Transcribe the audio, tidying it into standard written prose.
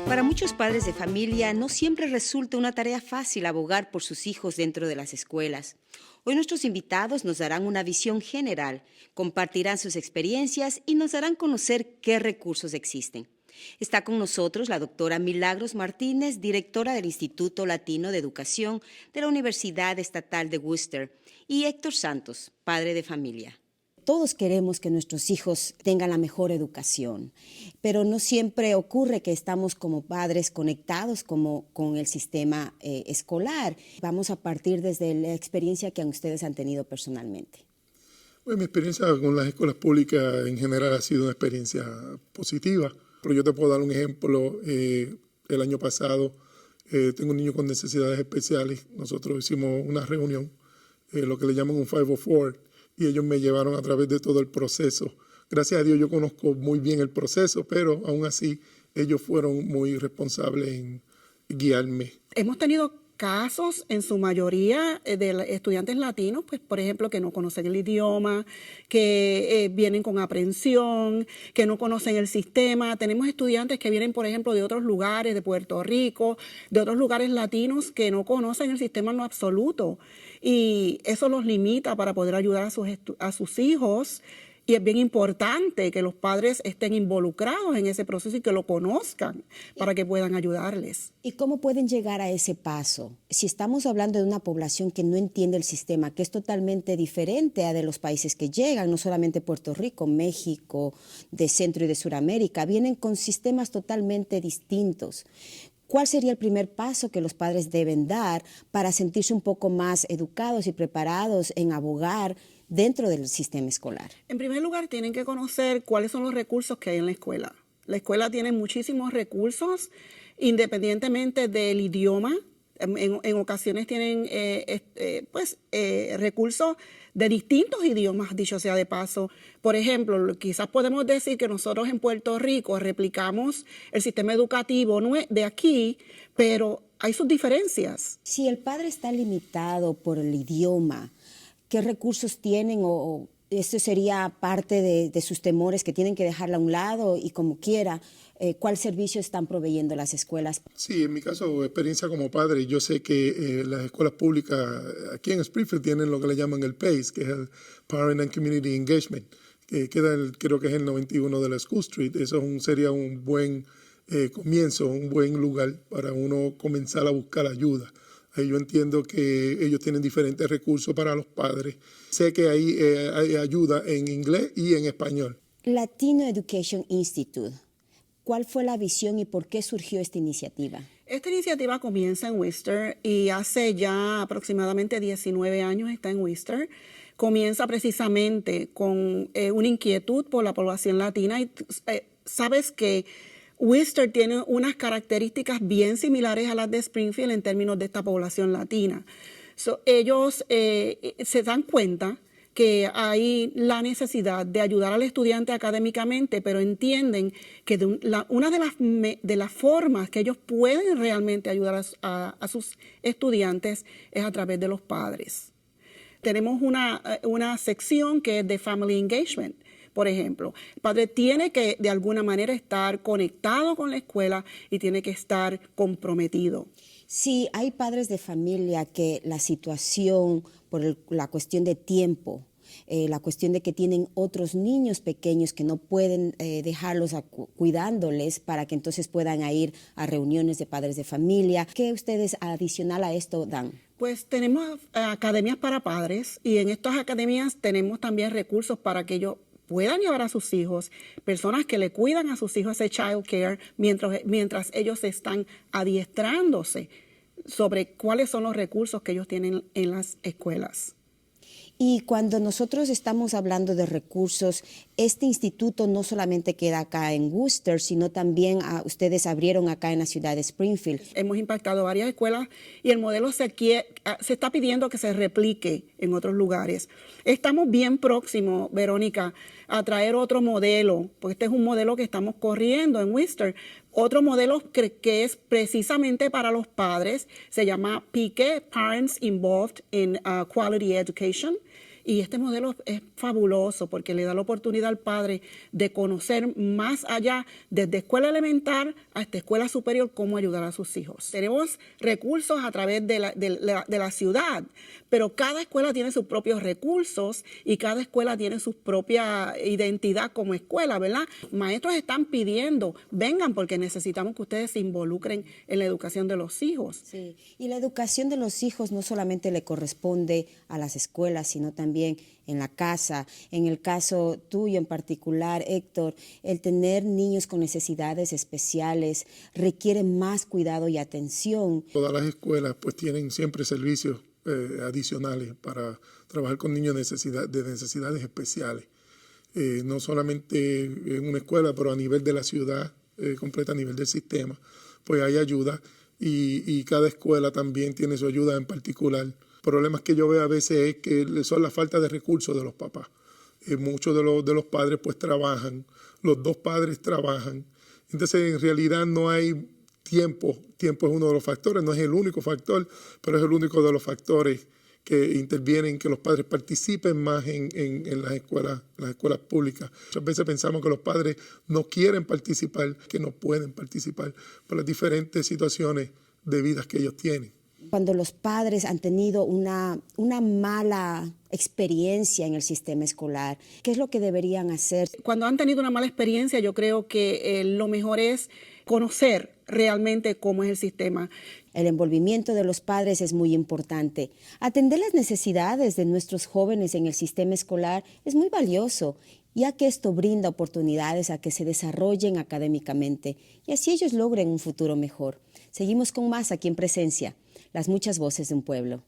Para muchos padres de familia no siempre resulta una tarea fácil abogar por sus hijos dentro de las escuelas. Hoy nuestros invitados nos darán una visión general, compartirán sus experiencias y nos darán conocer qué recursos existen. Está con nosotros la doctora Milagros Martínez, directora del Instituto Latino de Educación de la Universidad Estatal de Worcester, y Héctor Santos, padre de familia. Todos queremos que nuestros hijos tengan la mejor educación, pero no siempre ocurre que estamos como padres conectados con el sistema escolar. Vamos a partir desde la experiencia que ustedes han tenido personalmente. Bueno, mi experiencia con las escuelas públicas en general ha sido una experiencia positiva, pero yo te puedo dar un ejemplo. El año pasado tengo un niño con necesidades especiales. Nosotros hicimos una reunión, lo que le llaman un 504, y ellos me llevaron a través de todo el proceso. Gracias a Dios yo conozco muy bien el proceso, pero aún así ellos fueron muy responsables en guiarme. Hemos tenido casos en su mayoría de estudiantes latinos, pues por ejemplo, que no conocen el idioma, que vienen con aprensión, que no conocen el sistema. Tenemos estudiantes que vienen, por ejemplo, de otros lugares, de Puerto Rico, de otros lugares latinos que no conocen el sistema en lo absoluto. Y eso los limita para poder ayudar a sus hijos. Y es bien importante que los padres estén involucrados en ese proceso y que lo conozcan para que puedan ayudarles. ¿Y cómo pueden llegar a ese paso? Si estamos hablando de una población que no entiende el sistema, que es totalmente diferente a de los países que llegan, no solamente Puerto Rico, México, de Centro y de Suramérica, vienen con sistemas totalmente distintos. ¿Cuál sería el primer paso que los padres deben dar para sentirse un poco más educados y preparados en abogar dentro del sistema escolar? En primer lugar, tienen que conocer cuáles son los recursos que hay en la escuela. La escuela tiene muchísimos recursos, independientemente del idioma. En ocasiones tienen recursos de distintos idiomas, dicho sea de paso. Por ejemplo, quizás podemos decir que nosotros en Puerto Rico replicamos el sistema educativo de aquí, pero hay sus diferencias. Si el padre está limitado por el idioma, ¿qué recursos tienen o esto sería parte de sus temores que tienen que dejarla a un lado y como quiera? ¿Cuál servicio están proveyendo las escuelas? Sí, en mi caso, experiencia como padre, yo sé que las escuelas públicas aquí en Springfield tienen lo que le llaman el PACE, que es el Parent and Community Engagement, que queda creo que es el 91 de la School Street. Eso sería un buen comienzo, un buen lugar para uno comenzar a buscar ayuda. Yo entiendo que ellos tienen diferentes recursos para los padres. Sé que hay ayuda en inglés y en español. Latino Education Institute. ¿Cuál fue la visión y por qué surgió esta iniciativa? Esta iniciativa comienza en Worcester y hace ya aproximadamente 19 años está en Worcester. Comienza precisamente con una inquietud por la población latina y sabes que Worcester tiene unas características bien similares a las de Springfield en términos de esta población latina. Ellos se dan cuenta que hay la necesidad de ayudar al estudiante académicamente, pero entienden que una de las formas que ellos pueden realmente ayudar a sus estudiantes es a través de los padres. Tenemos una sección que es de Family Engagement. Por ejemplo, el padre tiene que de alguna manera estar conectado con la escuela y tiene que estar comprometido. Sí, hay padres de familia que la situación, por la cuestión de tiempo, la cuestión de que tienen otros niños pequeños que no pueden dejarlos cuidándoles para que entonces puedan ir a reuniones de padres de familia. ¿Qué ustedes adicional a esto dan? Pues tenemos academias para padres y en estas academias tenemos también recursos para que ellos puedan llevar a sus hijos, personas que le cuidan a sus hijos, ese child care, mientras ellos están adiestrándose sobre cuáles son los recursos que ellos tienen en las escuelas. Y cuando nosotros estamos hablando de recursos, este instituto no solamente queda acá en Worcester, sino también ustedes abrieron acá en la ciudad de Springfield. Hemos impactado varias escuelas y el modelo se está pidiendo que se replique en otros lugares. Estamos bien próximos, Verónica, a traer otro modelo, porque este es un modelo que estamos corriendo en Worcester. Otro modelo que es precisamente para los padres se llama PIQE, Parents Involved in Quality Education, Y este modelo es fabuloso porque le da la oportunidad al padre de conocer más allá, desde escuela elemental hasta escuela superior, cómo ayudar a sus hijos. Tenemos recursos a través de la ciudad, pero cada escuela tiene sus propios recursos y cada escuela tiene su propia identidad como escuela, ¿verdad? Maestros están pidiendo, vengan porque necesitamos que ustedes se involucren en la educación de los hijos. Sí, y la educación de los hijos no solamente le corresponde a las escuelas, sino también en la casa. En el caso tuyo en particular, Héctor, el tener niños con necesidades especiales requiere más cuidado y atención. Todas las escuelas pues tienen siempre servicios adicionales para trabajar con niños de necesidades especiales. No solamente en una escuela, pero a nivel de la ciudad, completa a nivel del sistema, pues hay ayuda y cada escuela también tiene su ayuda en particular. Problemas que yo veo a veces es que son la falta de recursos de los papás. Muchos de los padres pues trabajan, los dos padres trabajan, entonces en realidad no hay tiempo. Tiempo es uno de los factores, no es el único factor, pero es el único de los factores que intervienen, que los padres participen más en las escuelas públicas. Muchas veces pensamos que los padres no quieren participar, que no pueden participar por las diferentes situaciones de vidas que ellos tienen. Cuando los padres han tenido una mala experiencia en el sistema escolar, ¿qué es lo que deberían hacer? Cuando han tenido una mala experiencia, yo creo que lo mejor es conocer realmente cómo es el sistema. El envolvimiento de los padres es muy importante. Atender las necesidades de nuestros jóvenes en el sistema escolar es muy valioso, ya que esto brinda oportunidades a que se desarrollen académicamente y así ellos logren un futuro mejor. Seguimos con más aquí en Presencia, las muchas voces de un pueblo.